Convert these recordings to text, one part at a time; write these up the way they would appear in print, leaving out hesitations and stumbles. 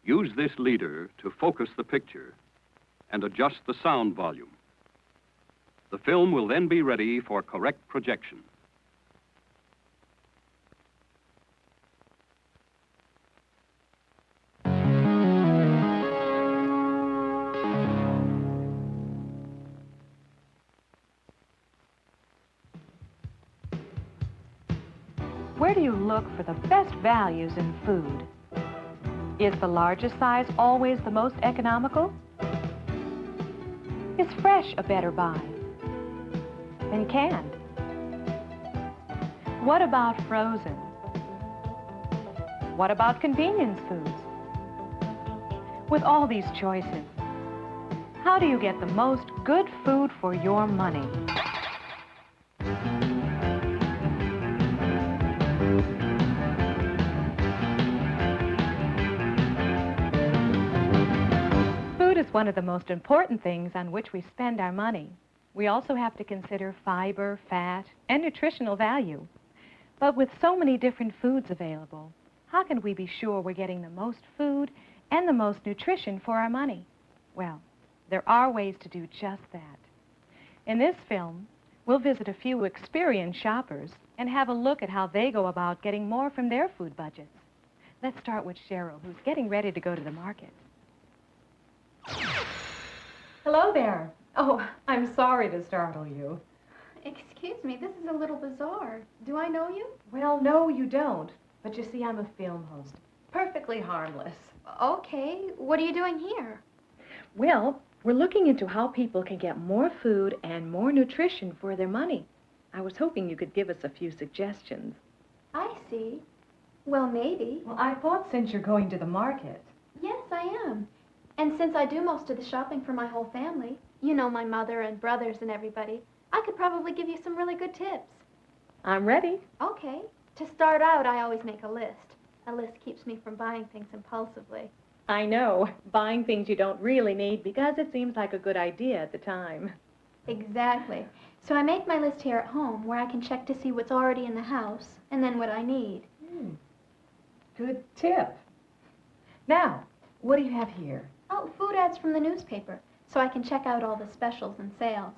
Use this leader to focus the picture and adjust the sound volume. The film will then be ready for correct projection. Where do you look for the best values in food? Is the largest size always the most economical? Is fresh a better buy than canned? What about frozen? What about convenience foods? With all these choices, how do you get the most good food for your money? Food is one of the most important things on which we spend our money. We also have to consider fiber, fat, and nutritional value. But with so many different foods available, how can we be sure we're getting the most food and the most nutrition for our money? Well, there are ways to do just that. In this film, we'll visit a few experienced shoppers and have a look at how they go about getting more from their food budgets. Let's start with Cheryl, who's getting ready to go to the market. Hello there. Oh, I'm sorry to startle you. Excuse me, this is a little bizarre. Do I know you? Well, no, you don't. But you see, I'm a film host. Perfectly harmless. Okay, what are you doing here? Well, we're looking into how people can get more food and more nutrition for their money. I was hoping you could give us a few suggestions. I see. Well, maybe. Well, I thought since you're going to the market. Yes, I am. And since I do most of the shopping for my whole family, you know, my mother and brothers and everybody, I could probably give you some really good tips. I'm ready. Okay. To start out, I always make a list. A list keeps me from buying things impulsively. I know, buying things you don't really need because it seems like a good idea at the time. Exactly. So I make my list here at home where I can check to see what's already in the house and then what I need. Good tip. Now, what do you have here? Oh, food ads from the newspaper, so I can check out all the specials and sales.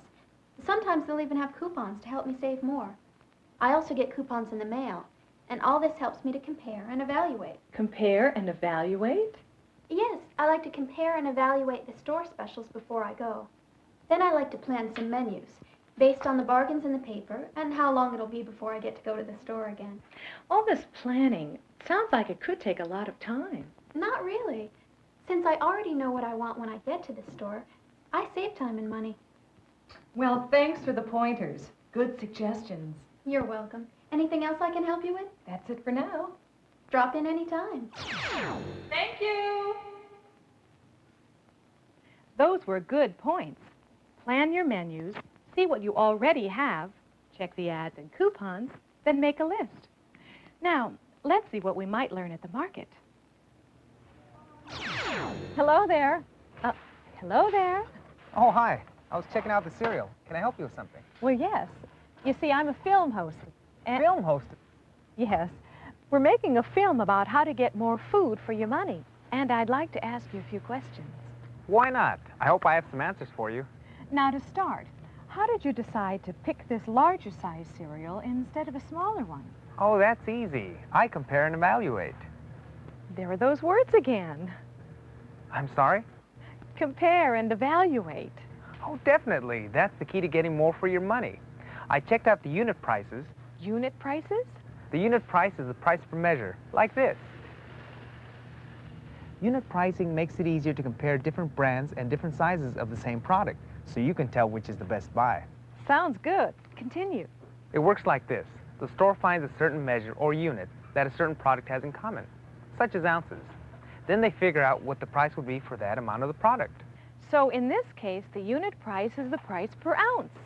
Sometimes they'll even have coupons to help me save more. I also get coupons in the mail, and all this helps me to compare and evaluate. Compare and evaluate? Yes, I like to compare and evaluate the store specials before I go. Then I like to plan some menus, based on the bargains in the paper and how long it'll be before I get to go to the store again. All this planning sounds like it could take a lot of time. Not really. Since I already know what I want when I get to the store, I save time and money. Well, thanks for the pointers. Good suggestions. You're welcome. Anything else I can help you with? That's it for now. Drop in anytime. Thank you. Those were good points. Plan your menus, see what you already have, check the ads and coupons, then make a list. Now, let's see what we might learn at the market. Hello there. Hello there. Oh, hi. I was checking out the cereal. Can I help you with something? Well, yes. You see, I'm a film host. Film host? Yes. We're making a film about how to get more food for your money. And I'd like to ask you a few questions. Why not? I hope I have some answers for you. Now, to start, how did you decide to pick this larger size cereal instead of a smaller one? Oh, that's easy. I compare and evaluate. There are those words again. I'm sorry? Compare and evaluate. Oh, definitely. That's the key to getting more for your money. I checked out the unit prices. Unit prices? The unit price is the price per measure, like this. Unit pricing makes it easier to compare different brands and different sizes of the same product, so you can tell which is the best buy. Sounds good. Continue. It works like this. The store finds a certain measure or unit that a certain product has in common, such as ounces. Then they figure out what the price would be for that amount of the product. So in this case, the unit price is the price per ounce.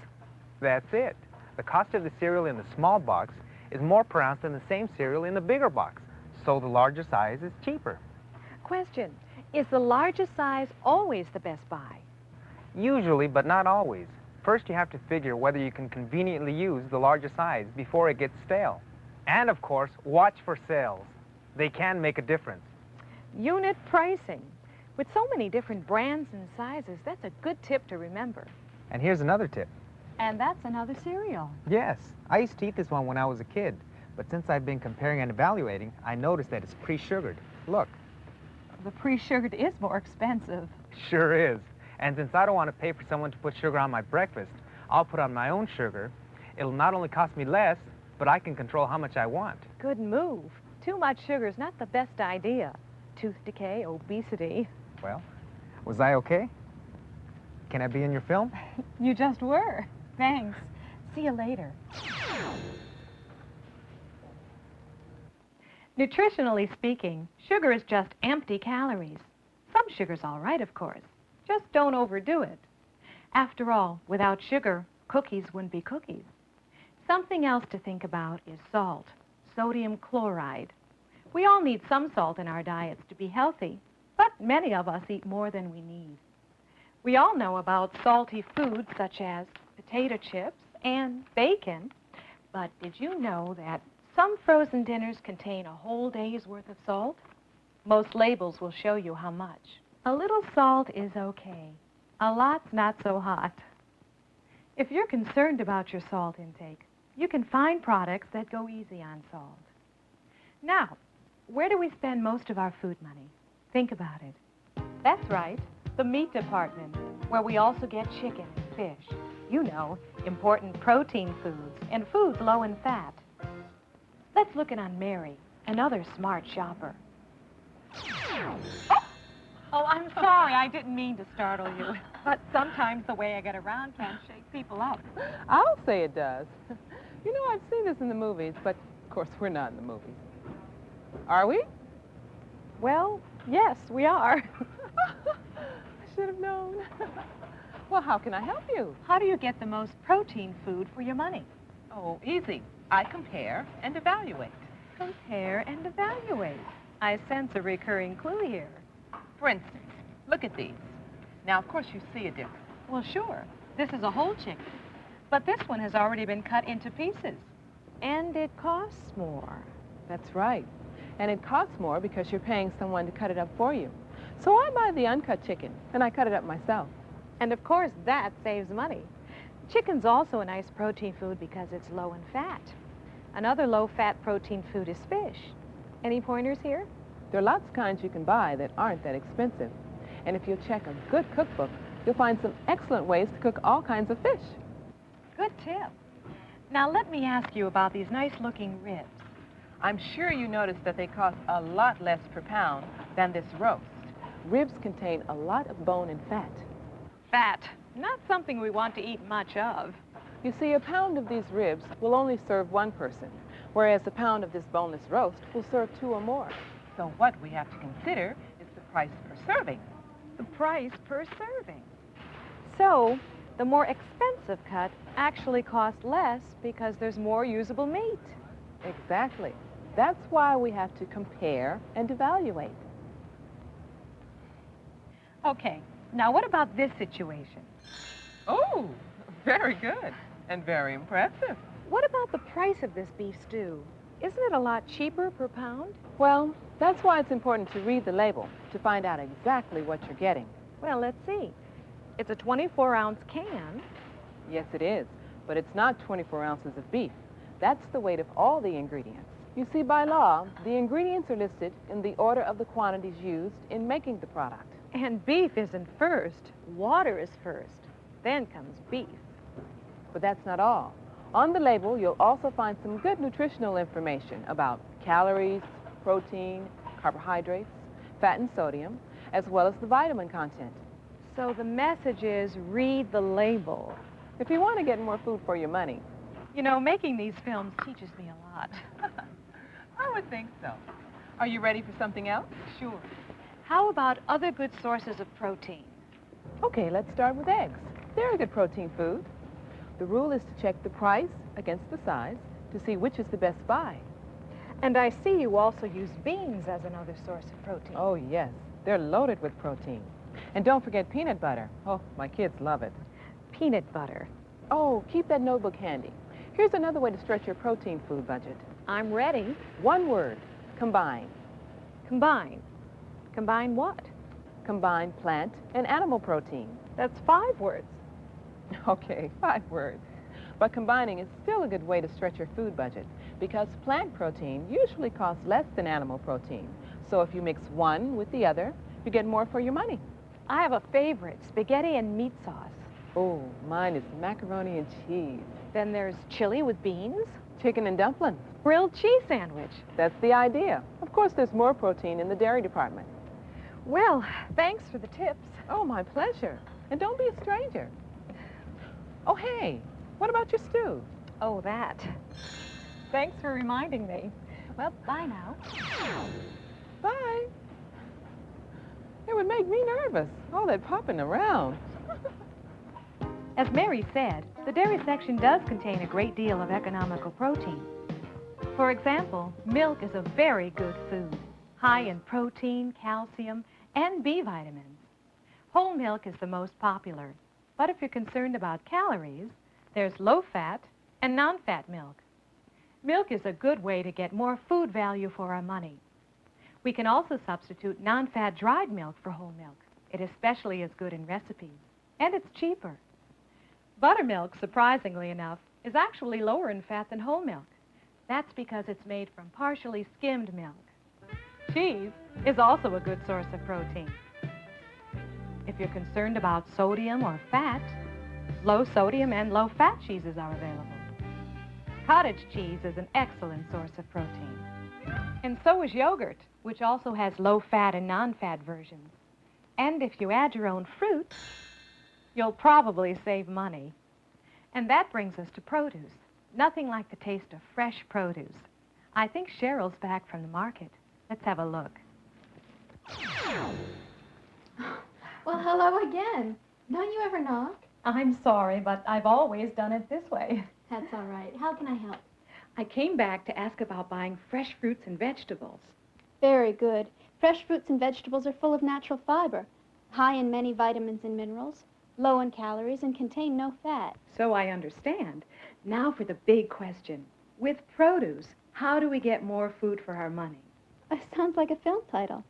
That's it. The cost of the cereal in the small box is more per ounce than the same cereal in the bigger box, so the larger size is cheaper. Question, is the largest size always the best buy? Usually, but not always. First, you have to figure whether you can conveniently use the larger size before it gets stale. And of course, watch for sales. They can make a difference. Unit pricing. With so many different brands and sizes, that's a good tip to remember. And here's another tip. And that's another cereal. Yes, I used to eat this one when I was a kid, but since I've been comparing and evaluating, I noticed that it's pre-sugared. Look. The pre-sugared is more expensive. Sure is. And since I don't want to pay for someone to put sugar on my breakfast, I'll put on my own sugar. It'll not only cost me less, but I can control how much I want. Good move. Too much sugar is not the best idea. Tooth decay, obesity. Well, was I okay? Can I be in your film? You just were. Thanks. See you later. Nutritionally speaking, sugar is just empty calories. Some sugar's all right, of course. Just don't overdo it. After all, without sugar, cookies wouldn't be cookies. Something else to think about is salt, sodium chloride. We all need some salt in our diets to be healthy, but many of us eat more than we need. We all know about salty foods such as potato chips and bacon, but did you know that some frozen dinners contain a whole day's worth of salt? Most labels will show you how much. A little salt is okay. A lot's not so hot. If you're concerned about your salt intake, you can find products that go easy on salt. Now, where do we spend most of our food money? Think about it. That's right, the meat department, where we also get chicken and fish. You know, important protein foods and foods low in fat. Let's look in on Mary, another smart shopper. Oh, I'm sorry. I didn't mean to startle you. But sometimes the way I get around can shake people up. I'll say it does. You know, I've seen this in the movies, but of course we're not in the movies. Are we? Well, yes, we are. I should have known. Well, how can I help you? How do you get the most protein food for your money? Oh, easy. I compare and evaluate. Compare and evaluate. I sense a recurring clue here. For instance, look at these. Now, of course, you see a difference. Well, sure. This is a whole chicken. But this one has already been cut into pieces. And it costs more. That's right. And it costs more because you're paying someone to cut it up for you. So I buy the uncut chicken, and I cut it up myself. And of course, that saves money. Chicken's also a nice protein food because it's low in fat. Another low-fat protein food is fish. Any pointers here? There are lots of kinds you can buy that aren't that expensive. And if you'll check a good cookbook, you'll find some excellent ways to cook all kinds of fish. Good tip. Now, let me ask you about these nice-looking ribs. I'm sure you noticed that they cost a lot less per pound than this roast. Ribs contain a lot of bone and fat. Fat. Not something we want to eat much of. You see, a pound of these ribs will only serve one person, whereas a pound of this boneless roast will serve 2 or more. So what we have to consider is the price per serving. The price per serving. So, the more expensive cut actually costs less because there's more usable meat. Exactly. That's why we have to compare and evaluate. Okay, now what about this situation? Oh, very good and very impressive. What about the price of this beef stew? Isn't it a lot cheaper per pound? Well, that's why it's important to read the label to find out exactly what you're getting. Well, let's see. It's a 24-ounce can. Yes, it is, but it's not 24 ounces of beef. That's the weight of all the ingredients. You see, by law, the ingredients are listed in the order of the quantities used in making the product. And beef isn't first. Water is first. Then comes beef. But that's not all. On the label, you'll also find some good nutritional information about calories, protein, carbohydrates, fat and sodium, as well as the vitamin content. So the message is read the label. If you want to get more food for your money. You know, making these films teaches me a lot. I would think so. Are you ready for something else? Sure. How about other good sources of protein? Okay, let's start with eggs. They're a good protein food. The rule is to check the price against the size to see which is the best buy. And I see you also use beans as another source of protein. Oh, yes. They're loaded with protein. And don't forget peanut butter. Oh, my kids love it. Peanut butter. Oh, keep that notebook handy. Here's another way to stretch your protein food budget. I'm ready. One word, combine. Combine. Combine what? Combine plant and animal protein. That's 5 words. Okay, 5 words. But combining is still a good way to stretch your food budget because plant protein usually costs less than animal protein. So if you mix one with the other, you get more for your money. I have a favorite, spaghetti and meat sauce. Oh, mine is macaroni and cheese. Then there's chili with beans, Chicken and dumplings. grilled cheese sandwich. That's the idea. Of course, there's more protein in the dairy department. Well, thanks for the tips. Oh, my pleasure. And don't be a stranger. Oh, hey, what about your stew? Oh, that. Thanks for reminding me. Well, bye now. Bye. It would make me nervous, all that popping around. As Mary said, the dairy section does contain a great deal of economical protein. For example, milk is a very good food, high in protein, calcium, and B vitamins. Whole milk is the most popular, but if you're concerned about calories, there's low-fat and non-fat milk. Milk is a good way to get more food value for our money. We can also substitute non-fat dried milk for whole milk. It especially is good in recipes, and it's cheaper. Buttermilk, surprisingly enough, is actually lower in fat than whole milk. That's because it's made from partially skimmed milk. Cheese is also a good source of protein. If you're concerned about sodium or fat, low sodium and low fat cheeses are available. Cottage cheese is an excellent source of protein. And so is yogurt, which also has low fat and non-fat versions. And if you add your own fruit, you'll probably save money. And that brings us to produce. Nothing like the taste of fresh produce. I think Cheryl's back from the market. Let's have a look. Well, hello again. Don't you ever knock? I'm sorry, but I've always done it this way. That's all right. How can I help? I came back to ask about buying fresh fruits and vegetables. Very good. Fresh fruits and vegetables are full of natural fiber, high in many vitamins and minerals, low in calories, and contain no fat. So I understand. Now for the big question. With produce, how do we get more food for our money? Sounds like a film title.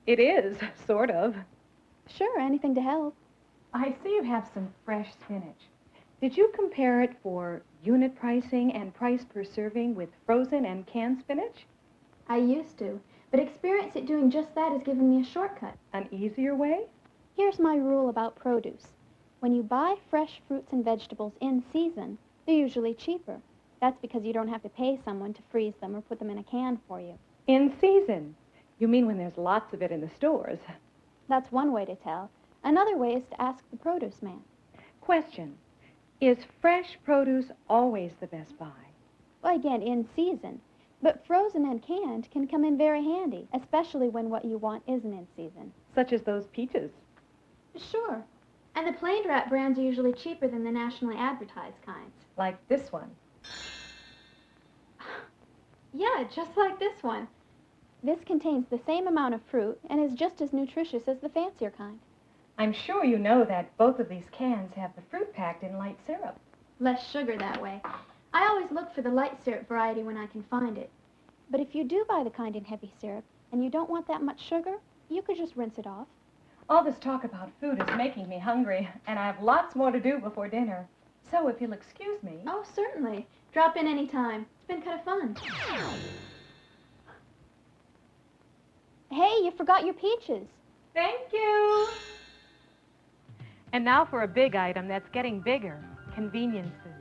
It is, sort of. Sure, anything to help. I see you have some fresh spinach. Did you compare it for unit pricing and price per serving with frozen and canned spinach? I used to, but experience at doing just that has given me a shortcut. An easier way? Here's my rule about produce. When you buy fresh fruits and vegetables in season, they're usually cheaper. That's because you don't have to pay someone to freeze them or put them in a can for you. In season? You mean when there's lots of it in the stores? That's one way to tell. Another way is to ask the produce man. Question. Is fresh produce always the best buy? Well, again, in season. But frozen and canned can come in very handy, especially when what you want isn't in season. Such as those peaches. Sure. And the plain wrap brands are usually cheaper than the nationally advertised kinds. Like this one. Yeah, just like this one. This contains the same amount of fruit and is just as nutritious as the fancier kind. I'm sure you know that both of these cans have the fruit packed in light syrup. Less sugar that way. I always look for the light syrup variety when I can find it. But if you do buy the kind in heavy syrup and you don't want that much sugar, you could just rinse it off. All this talk about food is making me hungry, and I have lots more to do before dinner. So if you'll excuse me... Oh, certainly. Drop in any time. It's been kind of fun. Hey, you forgot your peaches. Thank you! And now for a big item that's getting bigger, convenience foods.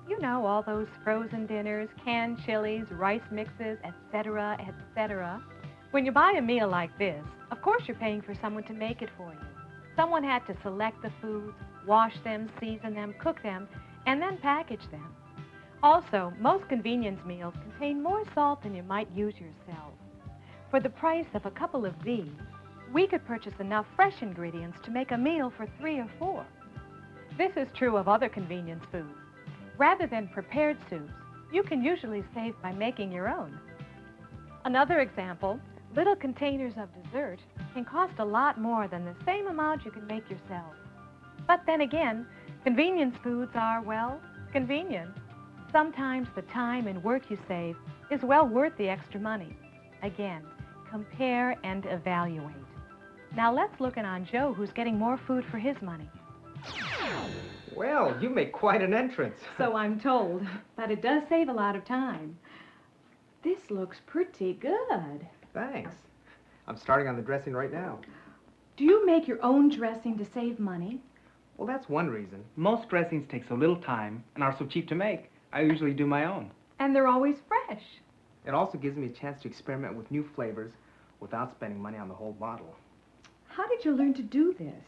You know, all those frozen dinners, canned chilies, rice mixes, etc., etc. When you buy a meal like this, of course you're paying for someone to make it for you. Someone had to select the foods, wash them, season them, cook them, and then package them. Also, most convenience meals contain more salt than you might use yourself. For the price of a couple of these, we could purchase enough fresh ingredients to make a meal for 3 or 4. This is true of other convenience foods. Rather than prepared soups, you can usually save by making your own. Another example, little containers of dessert can cost a lot more than the same amount you can make yourself. But then again, convenience foods are, well, convenient. Sometimes the time and work you save is well worth the extra money. Again, compare, and evaluate. Now let's look in on Joe, who's getting more food for his money. Well, you make quite an entrance. So I'm told, but it does save a lot of time. This looks pretty good. Thanks. I'm starting on the dressing right now. Do you make your own dressing to save money? Well, that's one reason. Most dressings take so little time and are so cheap to make. I usually do my own. And they're always fresh. It also gives me a chance to experiment with new flavors without spending money on the whole bottle. How did you learn to do this?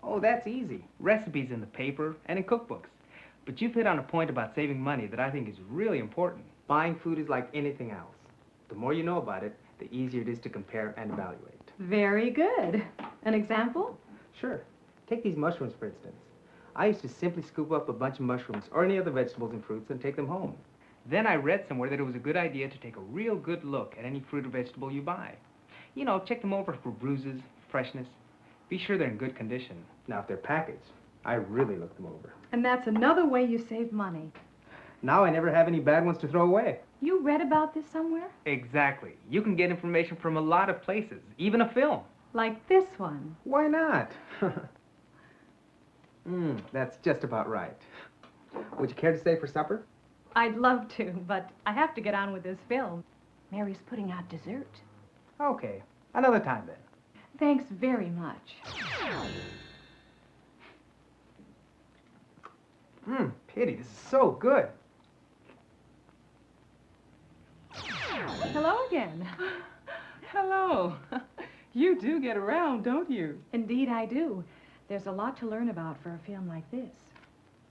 Oh, that's easy. Recipes in the paper and in cookbooks. But you've hit on a point about saving money that I think is really important. Buying food is like anything else. The more you know about it, the easier it is to compare and evaluate. Very good. An example? Sure. Take these mushrooms, for instance. I used to simply scoop up a bunch of mushrooms or any other vegetables and fruits and take them home. Then I read somewhere that it was a good idea to take a real good look at any fruit or vegetable you buy. You know, check them over for bruises, freshness. Be sure they're in good condition. Now, if they're packaged, I really look them over. And that's another way you save money. Now I never have any bad ones to throw away. You read about this somewhere? Exactly. You can get information from a lot of places, even a film. Like this one. Why not? That's just about right. Would you care to stay for supper? I'd love to, but I have to get on with this film. Mary's putting out dessert. Okay. Another time then. Thanks very much. Pity, this is so good. Hello again. Hello. You do get around, don't you? Indeed I do. There's a lot to learn about for a film like this.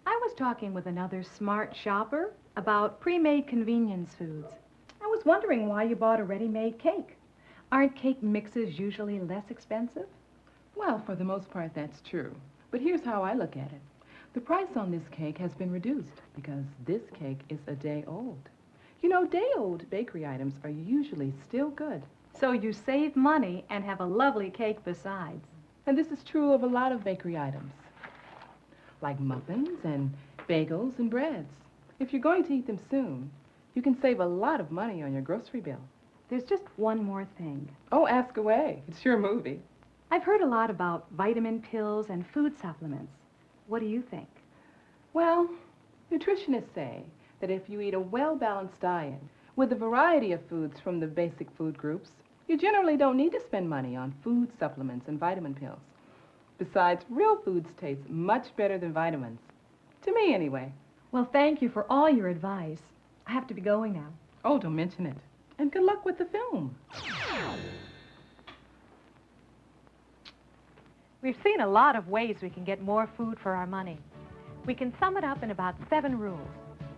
I was talking with another smart shopper about pre-made convenience foods. I was wondering why you bought a ready-made cake. Aren't cake mixes usually less expensive? Well, for the most part, that's true. But here's how I look at it. The price on this cake has been reduced because this cake is a day old. You know, day-old bakery items are usually still good. So you save money and have a lovely cake besides. And this is true of a lot of bakery items, like muffins and bagels and breads. If you're going to eat them soon, you can save a lot of money on your grocery bill. There's just one more thing. Oh, ask away. It's your movie. I've heard a lot about vitamin pills and food supplements. What do you think? Well, nutritionists say that if you eat a well-balanced diet with a variety of foods from the basic food groups, you generally don't need to spend money on food supplements and vitamin pills. Besides, real foods taste much better than vitamins. To me, anyway. Well, thank you for all your advice. I have to be going now. Oh, don't mention it. And good luck with the film. We've seen a lot of ways we can get more food for our money. We can sum it up in about 7 rules.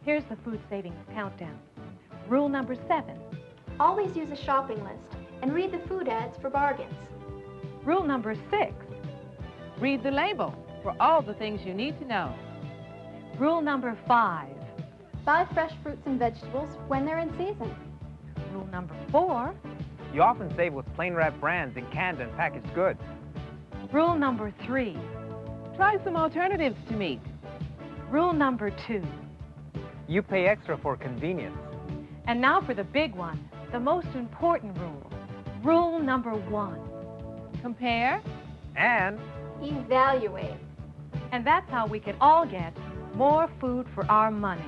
Here's the food savings countdown. Rule number 7. Always use a shopping list and read the food ads for bargains. Rule number 6. Read the label for all the things you need to know. Rule number 5. Buy fresh fruits and vegetables when they're in season. Rule number 4. You often save with plain wrap brands in canned and packaged goods. Rule number 3. Try some alternatives to meat. Rule number 2. You pay extra for convenience. And now for the big one, the most important rule. Rule number 1. Compare. And Evaluate. And that's how we can all get more food for our money.